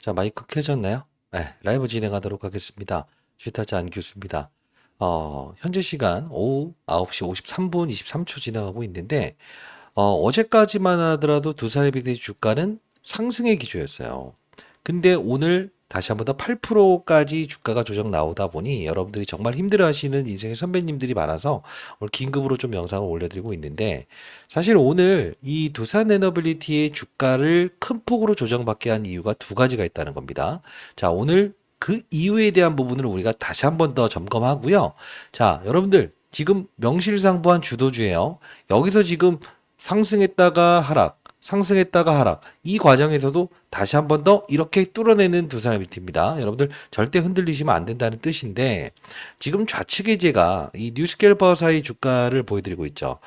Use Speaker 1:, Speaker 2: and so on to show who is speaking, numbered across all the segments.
Speaker 1: 자, 마이크 켜졌나요? 네, 라이브 진행하도록 하겠습니다. 쥐타자 안 교수입니다. 현재 시간 오후 9시 53분 23초 진행하고 있는데, 어제까지만 하더라도 두산의비드 주가는 상승의 기조였어요. 근데 오늘 다시 한번 더 8%까지 주가가 조정 나오다 보니 여러분들이 정말 힘들어하시는 인생의 선배님들이 많아서 오늘 긴급으로 좀 영상을 올려드리고 있는데, 사실 오늘 이 두산 에너빌리티의 주가를 큰 폭으로 조정받게 한 이유가 두 가지가 있다는 겁니다. 자, 오늘 그 이유에 대한 부분을 우리가 다시 한번 더 점검하고요. 자, 여러분들 지금 명실상부한 주도주예요. 여기서 지금 상승했다가 하락, 상승했다가 하락. 이 과정에서도 다시 한번 더 이렇게 뚫어내는 두산의 비트입니다. 여러분들 절대 흔들리시면 안 된다는 뜻인데, 지금 좌측에 제가 이 뉴스캘퍼사의 주가를 보여드리고 있죠.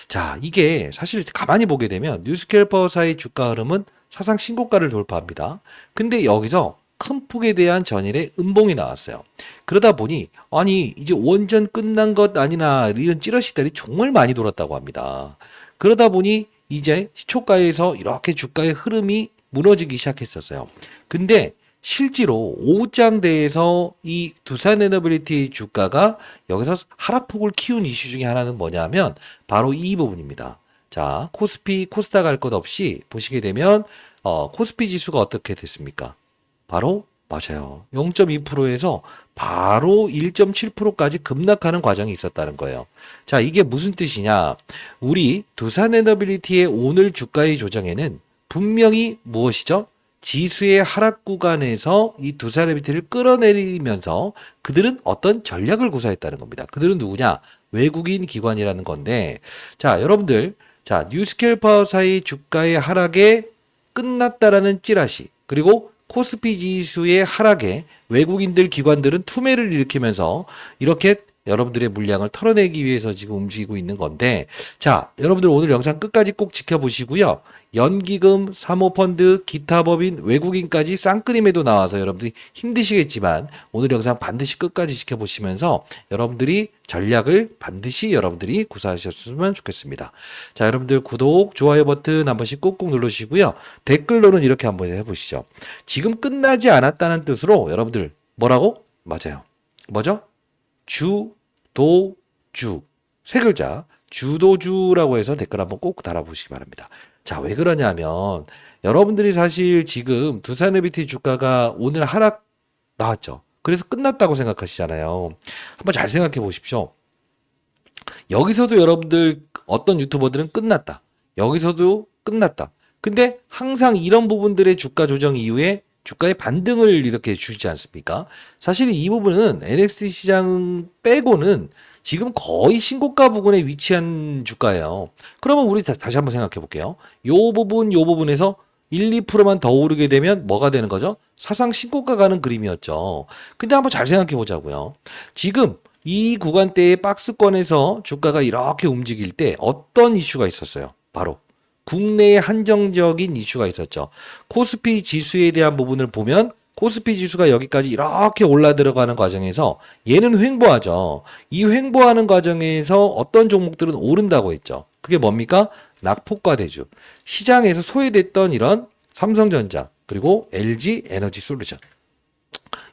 Speaker 1: 자, 이게 사실 가만히 보게 되면 뉴스캘퍼사의 주가 흐름은 사상 신고가를 돌파합니다. 근데 여기서 큰 폭에 대한 전일의 음봉이 나왔어요. 그러다 보니 아니 이제 원전 끝난 것 아니나 이런 찌러시들이 정말 많이 돌았다고 합니다. 그러다 보니 이제 시초가에서 이렇게 주가의 흐름이 무너지기 시작했었어요. 근데 실제로 오후장대에서 이 두산에너빌리티 주가가 여기서 하락폭을 키운 이슈 중에 하나는 뭐냐면 바로 이 부분입니다. 자, 코스피, 코스닥 할 것 없이 보시게 되면 코스피 지수가 어떻게 됐습니까? 바로 맞아요. 0.2%에서 바로 1.7%까지 급락하는 과정이 있었다는 거예요. 자, 이게 무슨 뜻이냐? 우리 두산에너빌리티의 오늘 주가의 조정에는 분명히 무엇이죠? 지수의 하락 구간에서 이 두산에너빌리티를 끌어내리면서 그들은 어떤 전략을 구사했다는 겁니다. 그들은 누구냐? 외국인 기관이라는 건데, 자, 여러분들, 자, 뉴스캘퍼사의 주가의 하락에 끝났다라는 찌라시, 그리고 코스피 지수의 하락에 외국인들 기관들은 투매를 일으키면서 이렇게 여러분들의 물량을 털어내기 위해서 지금 움직이고 있는 건데, 자, 여러분들 오늘 영상 끝까지 꼭 지켜보시고요. 연기금, 사모펀드, 기타 법인, 외국인까지 쌍끌임에도 나와서 여러분들이 힘드시겠지만 오늘 영상 반드시 끝까지 지켜보시면서 여러분들이 전략을 반드시 여러분들이 구사하셨으면 좋겠습니다. 자, 여러분들 구독, 좋아요 버튼 한 번씩 꾹꾹 눌러주시고요. 댓글로는 이렇게 한번 해보시죠. 지금 끝나지 않았다는 뜻으로 여러분들 뭐라고? 맞아요. 뭐죠? 주도주. 세 글자. 주도주라고 해서 댓글 한번 꼭 달아보시기 바랍니다. 자, 왜 그러냐면 여러분들이 사실 지금 두산에너빌리티 주가가 오늘 하락 나왔죠. 그래서 끝났다고 생각하시잖아요. 한번 잘 생각해 보십시오. 여기서도 여러분들 어떤 유튜버들은 끝났다. 여기서도 끝났다. 근데 항상 이런 부분들의 주가 조정 이후에 주가의 반등을 이렇게 주지 않습니까? 사실 이 부분은 NX 시장 빼고는 지금 거의 신고가 부근에 위치한 주가예요. 그러면 우리 다시 한번 생각해 볼게요. 요 부분에서 1, 2%만 더 오르게 되면 뭐가 되는 거죠? 사상 신고가 가는 그림이었죠. 근데 한번 잘 생각해 보자고요. 지금 이 구간대의 박스권에서 주가가 이렇게 움직일 때 어떤 이슈가 있었어요? 바로 국내에 한정적인 이슈가 있었죠. 코스피 지수에 대한 부분을 보면 코스피 지수가 여기까지 이렇게 올라 들어가는 과정에서 얘는 횡보하죠. 이 횡보하는 과정에서 어떤 종목들은 오른다고 했죠. 그게 뭡니까? 낙폭과 대주. 시장에서 소외됐던 이런 삼성전자 그리고 LG 에너지 솔루션.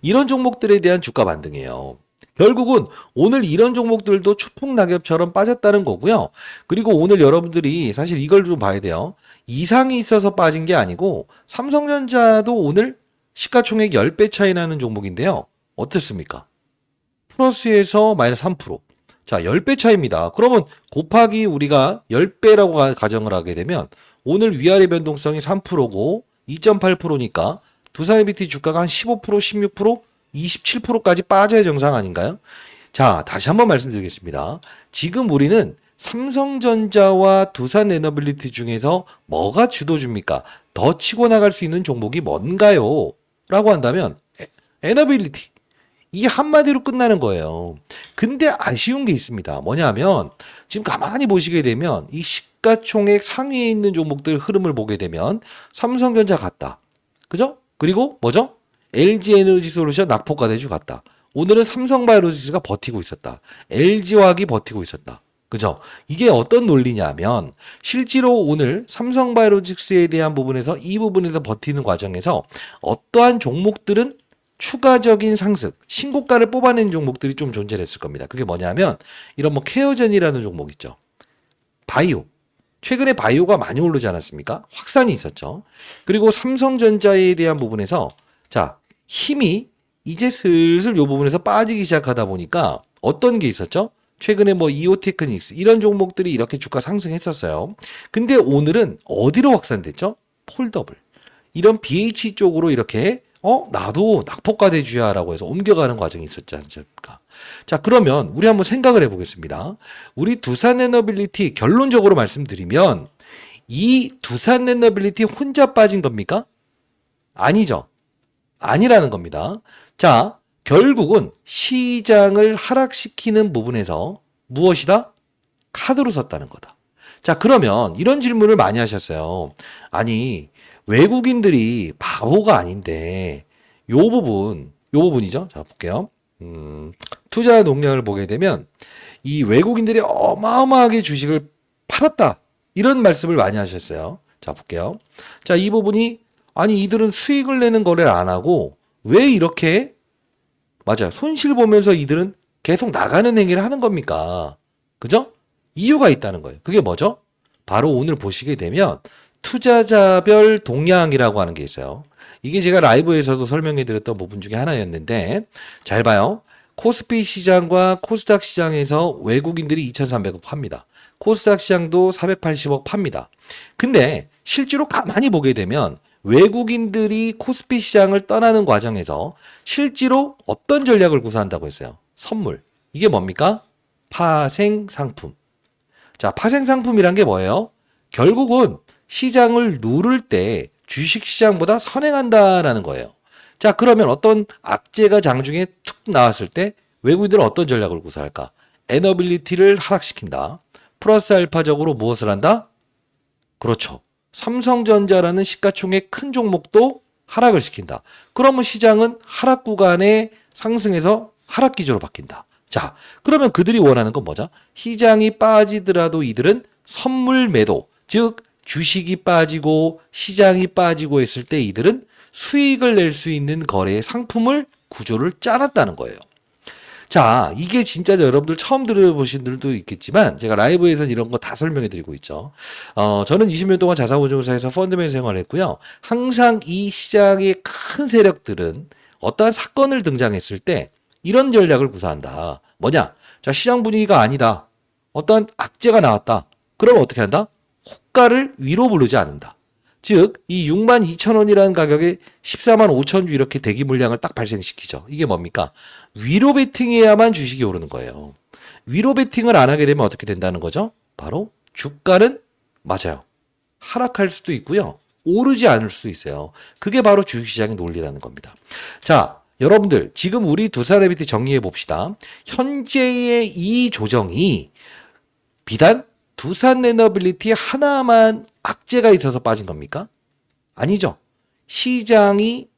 Speaker 1: 이런 종목들에 대한 주가 반등이에요. 결국은 오늘 이런 종목들도 추풍낙엽처럼 빠졌다는 거고요. 그리고 오늘 여러분들이 사실 이걸 좀 봐야 돼요. 이상이 있어서 빠진 게 아니고 삼성전자도 오늘 시가총액 10배 차이 나는 종목인데요. 어떻습니까? 플러스에서 마이너스 3%. 자, 10배 차이입니다. 그러면 곱하기 우리가 10배라고 가정을 하게 되면 오늘 위아래 변동성이 3%고 2.8%니까 두산에너빌리티 주가가 한 15%, 16%, 27%까지 빠져야 정상 아닌가요? 자, 다시 한번 말씀드리겠습니다. 지금 우리는 삼성전자와 두산에너빌리티 중에서 뭐가 주도주입니까? 더 치고 나갈 수 있는 종목이 뭔가요? 라고 한다면 에너빌리티. 이 한마디로 끝나는 거예요. 근데 아쉬운 게 있습니다. 뭐냐면 지금 가만히 보시게 되면 이 시가총액 상위에 있는 종목들 흐름을 보게 되면 삼성전자 같다. 그죠? 그리고 뭐죠? LG에너지솔루션 낙폭과대주 같다. 오늘은 삼성바이오로직스가 버티고 있었다. LG화학이 버티고 있었다. 그죠? 이게 어떤 논리냐면 실제로 오늘 삼성바이오로직스에 대한 부분에서 이 부분에서 버티는 과정에서 어떠한 종목들은 추가적인 상승, 신고가를 뽑아낸 종목들이 좀 존재했을 겁니다. 그게 뭐냐면 이런 뭐 케어젠이라는 종목 있죠. 바이오. 최근에 바이오가 많이 오르지 않았습니까? 확산이 있었죠. 그리고 삼성전자에 대한 부분에서 자, 힘이 이제 슬슬 이 부분에서 빠지기 시작하다 보니까 어떤 게 있었죠? 최근에 뭐 이오테크닉스 이런 종목들이 이렇게 주가 상승했었어요. 근데 오늘은 어디로 확산됐죠? 폴더블. 이런 BH 쪽으로 이렇게 나도 낙폭과대주야라고 해서 옮겨가는 과정이 있었지 않습니까? 자, 그러면 우리 한번 생각을 해보겠습니다. 우리 두산에너빌리티 결론적으로 말씀드리면 이 두산에너빌리티 혼자 빠진 겁니까? 아니죠. 아니라는 겁니다. 자, 결국은 시장을 하락시키는 부분에서 무엇이다? 카드로 섰다는 거다. 자, 그러면 이런 질문을 많이 하셨어요. 아니, 외국인들이 바보가 아닌데 요 부분이죠. 자, 볼게요. 투자 동향을 보게 되면 이 외국인들이 어마어마하게 주식을 팔았다. 이런 말씀을 많이 하셨어요. 자, 볼게요. 자, 이 부분이 아니 이들은 수익을 내는 거래를 안 하고 왜 이렇게 맞아요. 손실 보면서 이들은 계속 나가는 행위를 하는 겁니까? 그죠? 이유가 있다는 거예요. 그게 뭐죠? 바로 오늘 보시게 되면 투자자별 동향이라고 하는 게 있어요. 이게 제가 라이브에서도 설명해 드렸던 부분 중에 하나였는데 잘 봐요. 코스피 시장과 코스닥 시장에서 외국인들이 2,300억 팝니다. 코스닥 시장도 480억 팝니다. 근데 실제로 가만히 보게 되면 외국인들이 코스피 시장을 떠나는 과정에서 실제로 어떤 전략을 구사한다고 했어요? 선물. 이게 뭡니까? 파생 상품. 자, 파생 상품이란 게 뭐예요? 결국은 시장을 누를 때 주식 시장보다 선행한다라는 거예요. 자, 그러면 어떤 악재가 장중에 툭 나왔을 때 외국인들은 어떤 전략을 구사할까? 에너빌리티를 하락시킨다. 플러스 알파적으로 무엇을 한다? 그렇죠. 삼성전자라는 시가총액 큰 종목도 하락을 시킨다. 그러면 시장은 하락 구간에 상승해서 하락 기조로 바뀐다. 자, 그러면 그들이 원하는 건 뭐죠? 시장이 빠지더라도 이들은 선물 매도, 즉 주식이 빠지고 시장이 빠지고 했을 때 이들은 수익을 낼 수 있는 거래의 상품을 구조를 짜놨다는 거예요. 자, 이게 진짜 여러분들 처음 들어보신 분들도 있겠지만 제가 라이브에서는 이런 거 다 설명해 드리고 있죠. 저는 20년 동안 자산운용사에서 펀드맨 생활을 했고요. 항상 이 시장의 큰 세력들은 어떠한 사건을 등장했을 때 이런 전략을 구사한다. 뭐냐? 자, 시장 분위기가 아니다. 어떠한 악재가 나왔다. 그러면 어떻게 한다? 호가를 위로 부르지 않는다. 즉, 이 62,000원이라는 가격에 145,000주 이렇게 대기 물량을 딱 발생시키죠. 이게 뭡니까? 위로 베팅해야만 주식이 오르는 거예요. 위로 베팅을 안 하게 되면 어떻게 된다는 거죠? 바로 주가는 맞아요. 하락할 수도 있고요. 오르지 않을 수도 있어요. 그게 바로 주식시장의 논리라는 겁니다. 자, 여러분들 지금 우리 두산에너빌리티 정리해 봅시다. 현재의 이 조정이 비단 두산에너빌리티 하나만 악재가 있어서 빠진 겁니까? 아니죠. 시장이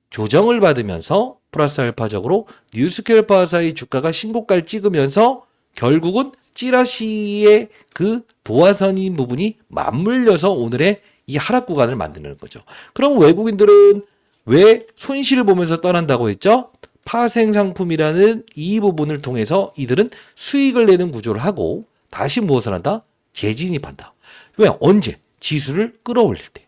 Speaker 1: 조정을 받으면서 플러스 알파적으로 뉴스케어 바사의 주가가 신고가를 찍으면서 결국은 찌라시의 그 도화선인 부분이 맞물려서 오늘의 이 하락 구간을 만드는 거죠. 그럼 외국인들은 왜 손실을 보면서 떠난다고 했죠? 파생 상품이라는 이 부분을 통해서 이들은 수익을 내는 구조를 하고 다시 무엇을 한다? 재진입한다. 왜? 언제? 지수를 끌어올릴 때.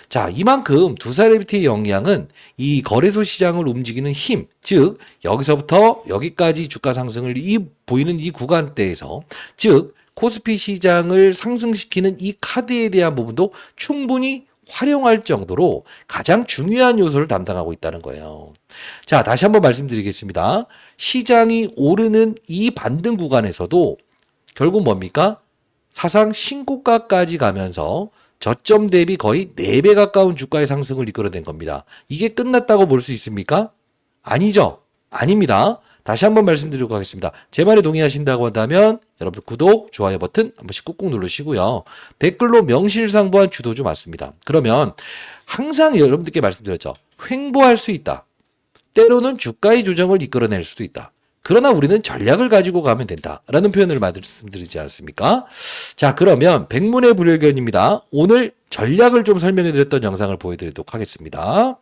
Speaker 1: 자, 이만큼 두산에너빌리티의 영향은 이 거래소 시장을 움직이는 힘, 즉 여기서부터 여기까지 주가 상승을 보이는 이 구간대에서, 즉 코스피 시장을 상승시키는 이 카드에 대한 부분도 충분히 활용할 정도로 가장 중요한 요소를 담당하고 있다는 거예요. 자, 다시 한번 말씀드리겠습니다. 시장이 오르는 이 반등 구간에서도 결국 뭡니까? 사상 신고가까지 가면서 저점 대비 거의 4배 가까운 주가의 상승을 이끌어낸 겁니다. 이게 끝났다고 볼 수 있습니까? 아니죠. 아닙니다. 다시 한번 말씀드리고 가겠습니다. 제 말에 동의하신다고 한다면 여러분 구독, 좋아요 버튼 한 번씩 꾹꾹 누르시고요. 댓글로 명실상부한 주도주 맞습니다. 그러면 항상 여러분들께 말씀드렸죠. 횡보할 수 있다. 때로는 주가의 조정을 이끌어낼 수도 있다. 그러나 우리는 전략을 가지고 가면 된다라는 표현을 말씀드리지 않았습니까? 자, 그러면 백문의 불여일견입니다. 오늘 전략을 좀 설명해 드렸던 영상을 보여드리도록 하겠습니다.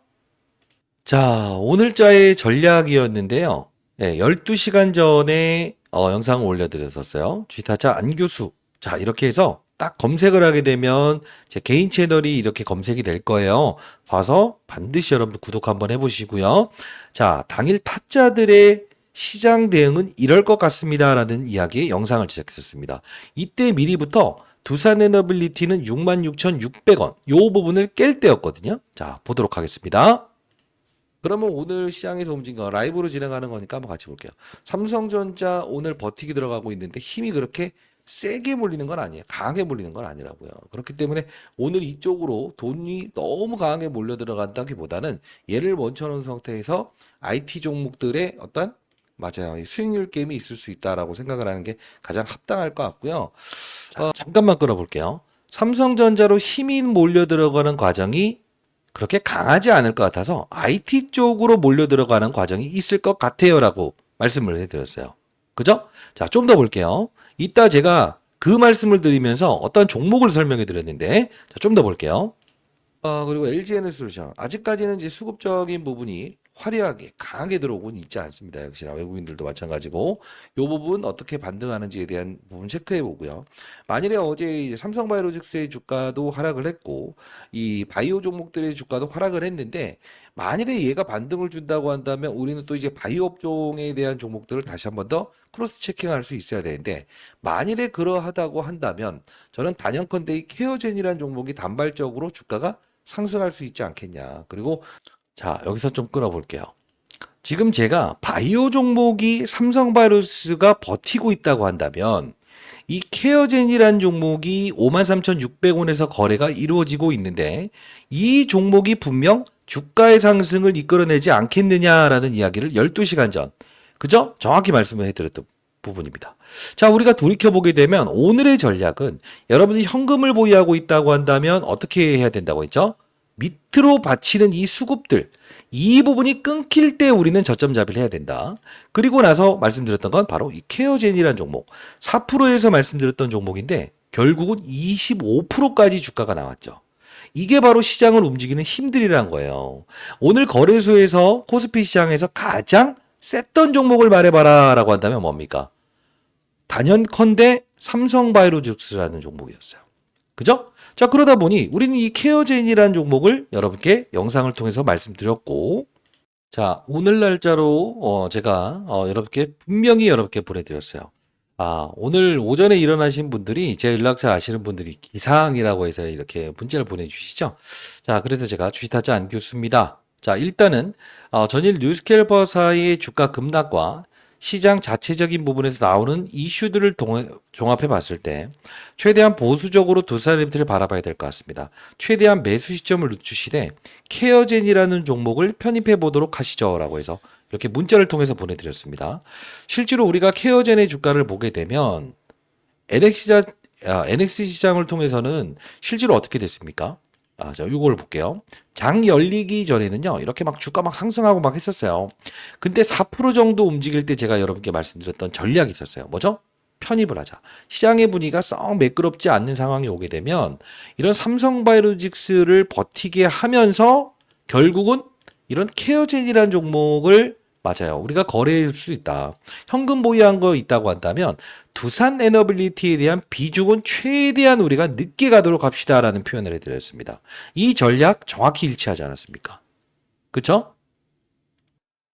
Speaker 1: 자, 오늘자의 전략이었는데요. 네, 12시간 전에 영상을 올려드렸었어요. 쥐타자 안교수. 자, 이렇게 해서 딱 검색을 하게 되면 제 개인 채널이 이렇게 검색이 될 거예요. 봐서 반드시 여러분들 구독 한번 해보시고요. 자, 당일 타짜들의 시장 대응은 이럴 것 같습니다. 라는 이야기의 영상을 제작했었습니다. 이때 미리부터 두산에너빌리티는 66,600원 요 부분을 깰 때였거든요. 자, 보도록 하겠습니다. 그러면 오늘 시장에서 움직인 거 라이브로 진행하는 거니까 한번 같이 볼게요. 삼성전자 오늘 버티기 들어가고 있는데 힘이 그렇게 세게 몰리는 건 아니에요. 강하게 몰리는 건 아니라고요. 그렇기 때문에 오늘 이쪽으로 돈이 너무 강하게 몰려 들어간다기보다는 얘를 멈춰놓은 상태에서 IT 종목들의 어떤 맞아요. 이 수익률 게임이 있을 수 있다라고 생각을 하는 게 가장 합당할 것 같고요. 잠깐만 끌어볼게요. 삼성전자로 힘이 몰려 들어가는 과정이 그렇게 강하지 않을 것 같아서 IT 쪽으로 몰려 들어가는 과정이 있을 것 같아요라고 말씀을 해드렸어요. 그죠? 자, 좀 더 볼게요. 이따 제가 그 말씀을 드리면서 어떤 종목을 설명해 드렸는데, 자, 좀 더 볼게요. 그리고 LG에너지솔루션. 아직까지는 이제 수급적인 부분이 화려하게 강하게 들어오고는 있지 않습니다. 역시나 외국인들도 마찬가지고 이 부분 어떻게 반등하는지에 대한 부분 체크해 보고요. 만일에 어제 이제 삼성바이오로직스의 주가도 하락을 했고 이 바이오 종목들의 주가도 하락을 했는데 만일에 얘가 반등을 준다고 한다면 우리는 또 이제 바이오 업종에 대한 종목들을 다시 한 번 더 크로스 체킹할 수 있어야 되는데 만일에 그러하다고 한다면 저는 단연컨대 이 케어젠이라는 종목이 단발적으로 주가가 상승할 수 있지 않겠냐. 그리고 자, 여기서 좀 끌어볼게요. 지금 제가 바이오 종목이 삼성바이오로스가 버티고 있다고 한다면 이 케어젠이란 종목이 53,600원에서 거래가 이루어지고 있는데 이 종목이 분명 주가의 상승을 이끌어내지 않겠느냐라는 이야기를 12시간 전, 그죠? 정확히 말씀을 해드렸던 부분입니다. 자, 우리가 돌이켜보게 되면 오늘의 전략은 여러분이 현금을 보유하고 있다고 한다면 어떻게 해야 된다고 했죠? 밑으로 받치는 이 수급들, 이 부분이 끊길 때 우리는 저점 잡이를 해야 된다. 그리고 나서 말씀드렸던 건 바로 이 케어젠이라는 종목, 4%에서 말씀드렸던 종목인데 결국은 25%까지 주가가 나왔죠. 이게 바로 시장을 움직이는 힘들이란 거예요. 오늘 거래소에서 코스피 시장에서 가장 셌던 종목을 말해봐라 라고 한다면 뭡니까? 단연컨대 삼성바이오로직스라는 종목이었어요. 그죠? 자, 그러다 보니 우리는 이 케어젠이라는 종목을 여러분께 영상을 통해서 말씀드렸고, 자, 오늘 날짜로 제가 여러분께 분명히 여러분께 보내드렸어요. 오늘 오전에 일어나신 분들이 제 연락처 아시는 분들이 기상이라고 해서 이렇게 문자를 보내주시죠. 자, 그래서 제가 주식타짜 안규수입니다. 자, 일단은 전일 뉴스캘버사의 주가 급락과 시장 자체적인 부분에서 나오는 이슈들을 종합해 봤을 때 최대한 보수적으로 두산에너비티를 바라봐야 될 것 같습니다. 최대한 매수 시점을 늦추시되 케어젠이라는 종목을 편입해 보도록 하시죠 라고 해서 이렇게 문자를 통해서 보내드렸습니다. 실제로 우리가 케어젠의 주가를 보게 되면 NX 시장을 통해서는 실제로 어떻게 됐습니까? 자, 이걸 볼게요. 장 열리기 전에는요, 이렇게 막 주가 막 상승하고 막 했었어요. 근데 4% 정도 움직일 때 제가 여러분께 말씀드렸던 전략이 있었어요. 뭐죠? 편입을 하자. 시장의 분위기가 썩 매끄럽지 않는 상황이 오게 되면 이런 삼성바이오로직스를 버티게 하면서 결국은 이런 케어젠이라는 종목을 맞아요. 우리가 거래할 수 있다. 현금 보유한 거 있다고 한다면 두산에너빌리티에 대한 비중은 최대한 우리가 늦게 가도록 합시다라는 표현을 해드렸습니다. 이 전략 정확히 일치하지 않았습니까? 그쵸?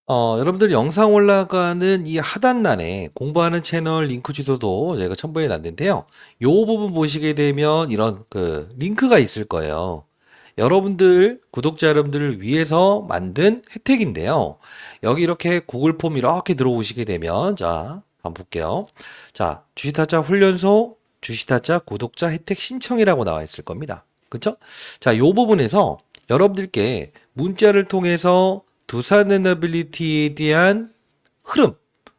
Speaker 1: 여러분들 영상 올라가는 이 하단란에 공부하는 채널 링크 주소도 제가 첨부해 놨는데요. 요 부분 보시게 되면 이런 그 링크가 있을 거예요. 여러분들, 구독자 여러분들을 위해서 만든 혜택인데요. 여기 이렇게 구글 폼 이렇게 들어오시게 되면, 자, 한번 볼게요. 자, 주식타짜 훈련소, 주식타짜 구독자 혜택 신청이라고 나와 있을 겁니다. 그쵸? 자, 요 부분에서 여러분들께 문자를 통해서 두산에너빌리티에 대한 흐름,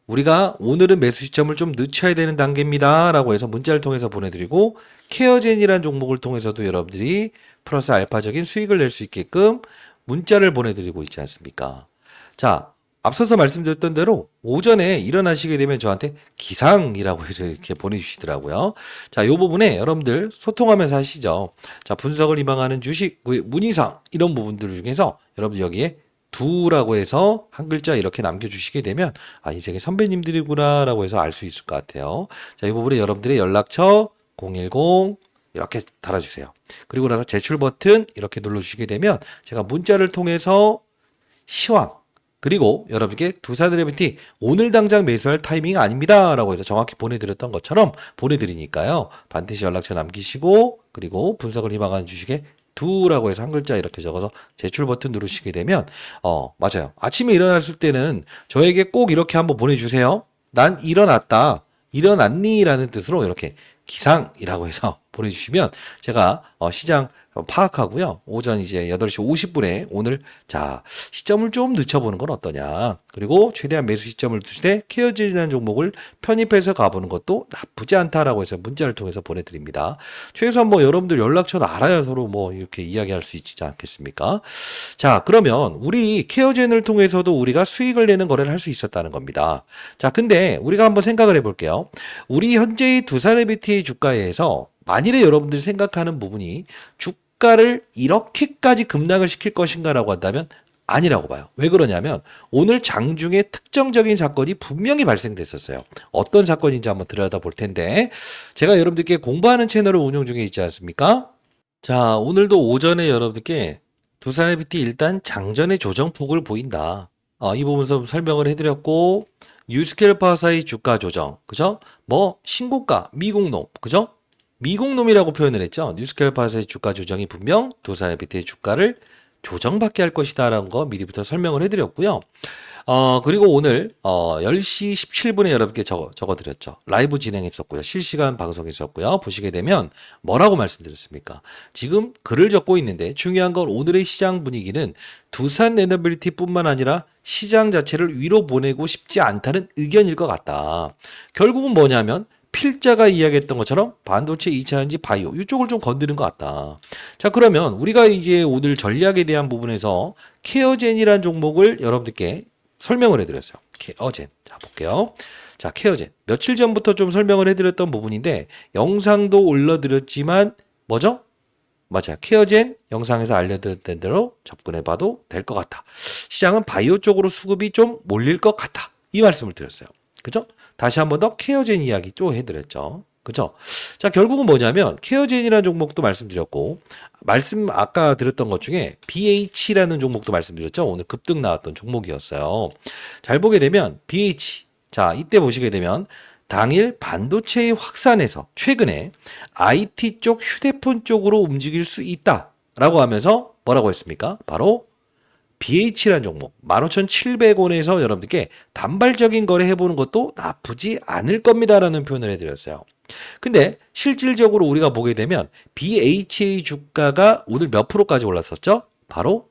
Speaker 1: 우리가 오늘은 매수 시점을 좀 늦춰야 되는 단계입니다 라고 해서 문자를 통해서 보내드리고 케어젠이라는 종목을 통해서도 여러분들이 플러스 알파적인 수익을 낼 수 있게끔 문자를 보내드리고 있지 않습니까? 자, 앞서서 말씀드렸던 대로 오전에 일어나시게 되면 저한테 기상이라고 해서 이렇게 보내주시더라고요. 자, 이 부분에 여러분들 소통하면서 하시죠. 자, 분석을 희망하는 주식, 문의사항 이런 부분들 중에서 여러분들 여기에 두라고 해서 한 글자 이렇게 남겨주시게 되면 아, 인생의 선배님들이구나 라고 해서 알 수 있을 것 같아요. 자, 이 부분에 여러분들의 연락처 010 이렇게 달아주세요. 그리고 나서 제출 버튼 이렇게 눌러주시게 되면 제가 문자를 통해서 시황 그리고 여러분께 두산드래비티 오늘 당장 매수할 타이밍 아닙니다 라고 해서 정확히 보내드렸던 것처럼 보내드리니까요. 반드시 연락처 남기시고 그리고 분석을 희망하는 주식에 두라고 해서 한 글자 이렇게 적어서 제출 버튼 누르시게 되면 맞아요. 아침에 일어났을 때는 저에게 꼭 이렇게 한번 보내주세요. 난 일어났다. 일어났니? 라는 뜻으로 이렇게 기상이라고 해서 보내주시면 제가 시장 파악하고요. 오전 이제 8시 50분에 오늘 자 시점을 좀 늦춰보는 건 어떠냐. 그리고 최대한 매수 시점을 두실 때 케어진이라는 종목을 편입해서 가보는 것도 나쁘지 않다라고 해서 문자를 통해서 보내드립니다. 최소한 뭐 여러분들 연락처는 알아야 서로 뭐 이렇게 이야기할 수 있지 않겠습니까? 자, 그러면 우리 케어젠을 통해서도 우리가 수익을 내는 거래를 할 수 있었다는 겁니다. 자, 근데 우리가 한번 생각을 해볼게요. 우리 현재의 두산에비티의 주가에서 만일에 여러분들이 생각하는 부분이 주가를 이렇게까지 급락을 시킬 것인가라고 한다면 아니라고 봐요. 왜 그러냐면 오늘 장중에 특정적인 사건이 분명히 발생됐었어요. 어떤 사건인지 한번 들여다볼 텐데 제가 여러분들께 공부하는 채널을 운영 중에 있지 않습니까? 자, 오늘도 오전에 여러분들께 두산에비티 일단 장전의 조정폭을 보인다. 이 부분 좀 설명을 해드렸고 뉴스케일파사의 주가 조정, 그죠? 뭐 신고가, 미국놈, 그죠? 미국놈이라고 표현을 했죠. 뉴스케일파사의 주가 조정이 분명 두산에비티의 주가를 조정받게 할 것이다라는 거 미리부터 설명을 해드렸고요. 그리고 오늘 10시 17분에 여러분께 적어드렸죠. 라이브 진행했었고요. 실시간 방송했었고요. 보시게 되면 뭐라고 말씀드렸습니까? 지금 글을 적고 있는데 중요한 건 오늘의 시장 분위기는 두산에너빌리티뿐만 아니라 시장 자체를 위로 보내고 싶지 않다는 의견일 것 같다. 결국은 뭐냐면 필자가 이야기했던 것처럼 반도체, 2차전지, 바이오 이쪽을 좀 건드는 것 같다. 자, 그러면 우리가 이제 오늘 전략에 대한 부분에서 케어젠이라는 종목을 여러분들께 설명을 해드렸어요. 케어젠. 자, 볼게요. 자, 케어젠. 며칠 전부터 좀 설명을 해드렸던 부분인데 영상도 올려드렸지만 뭐죠? 맞아요. 케어젠 영상에서 알려드렸던 대로 접근해봐도 될 것 같다. 시장은 바이오 쪽으로 수급이 좀 몰릴 것 같다. 이 말씀을 드렸어요. 그죠? 다시 한 번 더 케어젠 이야기 또 해드렸죠. 그죠? 자, 결국은 뭐냐면 케어젠이라는 종목도 말씀드렸고 아까 드렸던 것 중에 BH라는 종목도 말씀드렸죠. 오늘 급등 나왔던 종목이었어요. 잘 보게 되면 BH 자, 이때 보시게 되면 당일 반도체의 확산에서 최근에 IT 쪽 휴대폰 쪽으로 움직일 수 있다라고 하면서 뭐라고 했습니까? 바로 BH라는 종목 15,700원에서 여러분들께 단발적인 거래 해보는 것도 나쁘지 않을 겁니다라는 표현을 해드렸어요. 근데 실질적으로 우리가 보게 되면 BHA 주가가 오늘 몇 프로까지 올랐었죠? 바로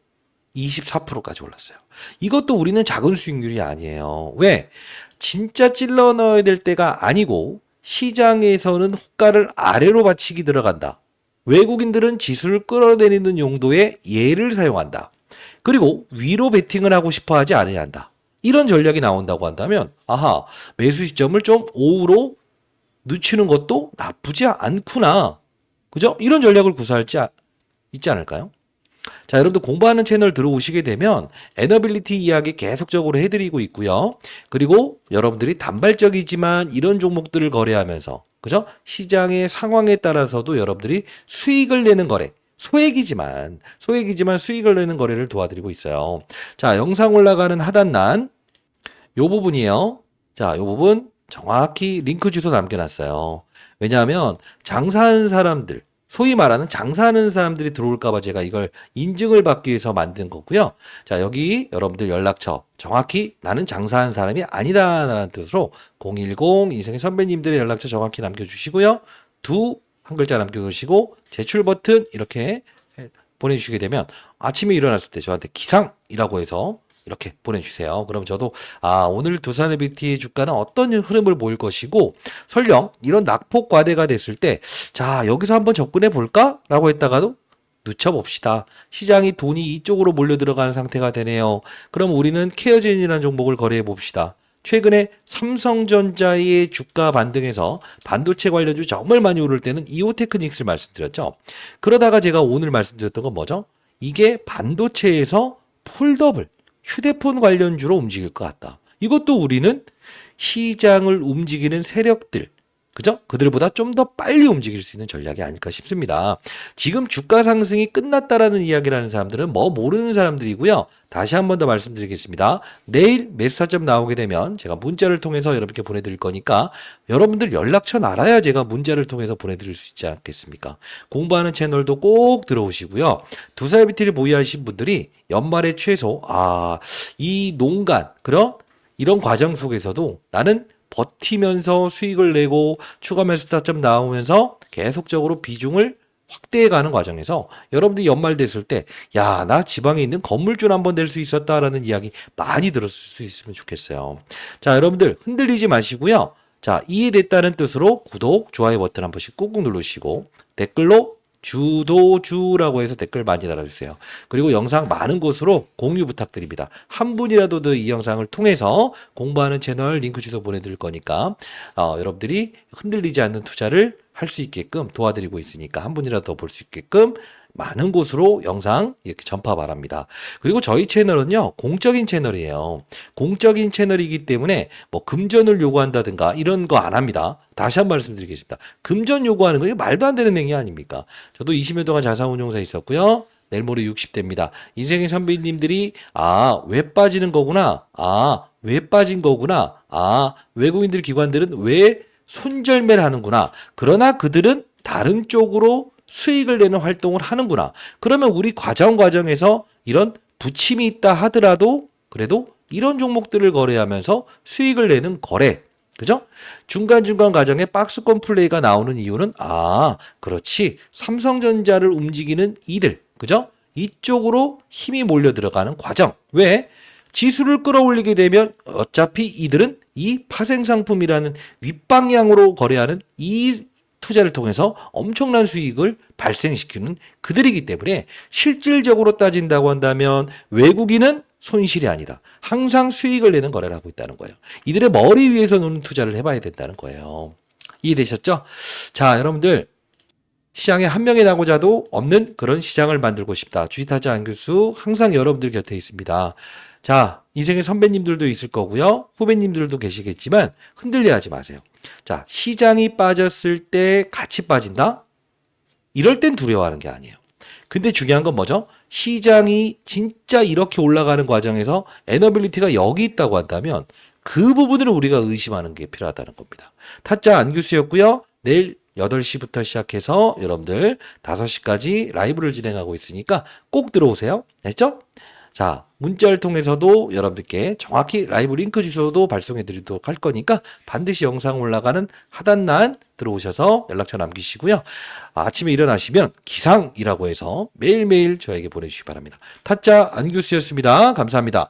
Speaker 1: 24%까지 올랐어요. 이것도 우리는 작은 수익률이 아니에요. 왜? 진짜 찔러 넣어야 될 때가 아니고 시장에서는 호가를 아래로 받치기 들어간다. 외국인들은 지수를 끌어내리는 용도의 예를 사용한다. 그리고 위로 베팅을 하고 싶어 하지 않아야 한다. 이런 전략이 나온다고 한다면 아하, 매수 시점을 좀 오후로 늦추는 것도 나쁘지 않구나. 그죠? 이런 전략을 구사할지 있지 않을까요? 자, 여러분들 공부하는 채널 들어오시게 되면 에너빌리티 이야기 계속적으로 해드리고 있고요. 그리고 여러분들이 단발적이지만 이런 종목들을 거래하면서 그죠? 시장의 상황에 따라서도 여러분들이 수익을 내는 거래 소액이지만 수익을 내는 거래를 도와드리고 있어요. 자, 영상 올라가는 하단란 요 부분이에요. 자, 요 부분 정확히 링크 주소 남겨놨어요. 왜냐하면 장사하는 사람들 소위 말하는 장사하는 사람들이 들어올까봐 제가 이걸 인증을 받기 위해서 만든 거고요. 자, 여기 여러분들 연락처 정확히 나는 장사하는 사람이 아니다라는 뜻으로 010 인생의 선배님들의 연락처 정확히 남겨주시고요. 한 글자 남겨주시고 제출 버튼 이렇게 보내주시게 되면 아침에 일어났을 때 저한테 기상이라고 해서 이렇게 보내주세요. 그럼 저도 오늘 두산에비티의 주가는 어떤 흐름을 보일 것이고 설령 이런 낙폭 과대가 됐을 때 자 여기서 한번 접근해 볼까? 라고 했다가도 늦춰봅시다. 시장이 돈이 이쪽으로 몰려 들어가는 상태가 되네요. 그럼 우리는 케어젠이라는 종목을 거래해 봅시다. 최근에 삼성전자의 주가 반등에서 반도체 관련주 정말 많이 오를 때는 이오테크닉스를 말씀드렸죠. 그러다가 제가 오늘 말씀드렸던 건 뭐죠? 이게 반도체에서 폴더블, 휴대폰 관련주로 움직일 것 같다. 이것도 우리는 시장을 움직이는 세력들, 그죠? 그들보다 좀 더 빨리 움직일 수 있는 전략이 아닐까 싶습니다. 지금 주가 상승이 끝났다라는 이야기를 하는 사람들은 뭐 모르는 사람들이고요. 다시 한 번 더 말씀드리겠습니다. 내일 매수타점 나오게 되면 제가 문자를 통해서 여러분께 보내드릴 거니까 여러분들 연락처 알아야 제가 문자를 통해서 보내드릴 수 있지 않겠습니까? 공부하는 채널도 꼭 들어오시고요. 두사이비티를 보유하신 분들이 연말에 최소 이 농간 이런 과정 속에서도 나는 버티면서 수익을 내고 추가 매수 타점 나오면서 계속적으로 비중을 확대해가는 과정에서 여러분들이 연말 됐을 때 야, 나 지방에 있는 건물주 한번 낼 수 있었다라는 이야기 많이 들었을 수 있으면 좋겠어요. 자, 여러분들 흔들리지 마시고요. 자, 이해됐다는 뜻으로 구독, 좋아요 버튼 한 번씩 꾹꾹 누르시고 댓글로 주도주라고 해서 댓글 많이 달아주세요. 그리고 영상 많은 곳으로 공유 부탁드립니다. 한 분이라도 더 이 영상을 통해서 공부하는 채널 링크 주소 보내드릴 거니까 여러분들이 흔들리지 않는 투자를 할 수 있게끔 도와드리고 있으니까 한 분이라도 더 볼 수 있게끔 많은 곳으로 영상 이렇게 전파 바랍니다. 그리고 저희 채널은요, 공적인 채널이에요. 공적인 채널이기 때문에 뭐 금전을 요구한다든가 이런 거 안 합니다. 다시 한 번 말씀드리겠습니다. 금전 요구하는 거 말도 안 되는 행위 아닙니까? 저도 20년 동안 자산운용사에 있었고요. 내일 모레 60대입니다. 인생의 선배님들이 왜 빠지는 거구나. 왜 빠진 거구나. 외국인들 기관들은 왜 손절매를 하는구나. 그러나 그들은 다른 쪽으로 수익을 내는 활동을 하는구나. 그러면 우리 과정에서 이런 부침이 있다 하더라도 그래도 이런 종목들을 거래하면서 수익을 내는 거래. 그죠? 중간중간 과정에 박스권 플레이가 나오는 이유는 그렇지. 삼성전자를 움직이는 이들. 그죠? 이쪽으로 힘이 몰려 들어가는 과정. 왜? 지수를 끌어올리게 되면 어차피 이들은 이 파생상품이라는 윗방향으로 거래하는 이 투자를 통해서 엄청난 수익을 발생시키는 그들이기 때문에 실질적으로 따진다고 한다면 외국인은 손실이 아니다. 항상 수익을 내는 거래를 하고 있다는 거예요. 이들의 머리 위에서 노는 투자를 해봐야 된다는 거예요. 이해되셨죠? 자, 여러분들 시장에 한 명의 낙오자도 없는 그런 시장을 만들고 싶다. 주식타자 안교수 항상 여러분들 곁에 있습니다. 자, 인생의 선배님들도 있을 거고요. 후배님들도 계시겠지만 흔들려 하지 마세요. 자, 시장이 빠졌을 때 같이 빠진다? 이럴 땐 두려워하는 게 아니에요. 근데 중요한 건 뭐죠? 시장이 진짜 이렇게 올라가는 과정에서 에너빌리티가 여기 있다고 한다면 그 부분을 우리가 의심하는 게 필요하다는 겁니다. 타짜 안규수였고요. 내일 8시부터 시작해서 여러분들 5시까지 라이브를 진행하고 있으니까 꼭 들어오세요. 됐죠? 자, 문자를 통해서도 여러분들께 정확히 라이브 링크 주소도 발송해 드리도록 할 거니까 반드시 영상 올라가는 하단란 들어오셔서 연락처 남기시고요. 아침에 일어나시면 기상이라고 해서 매일매일 저에게 보내주시기 바랍니다. 타짜 안교수였습니다. 감사합니다.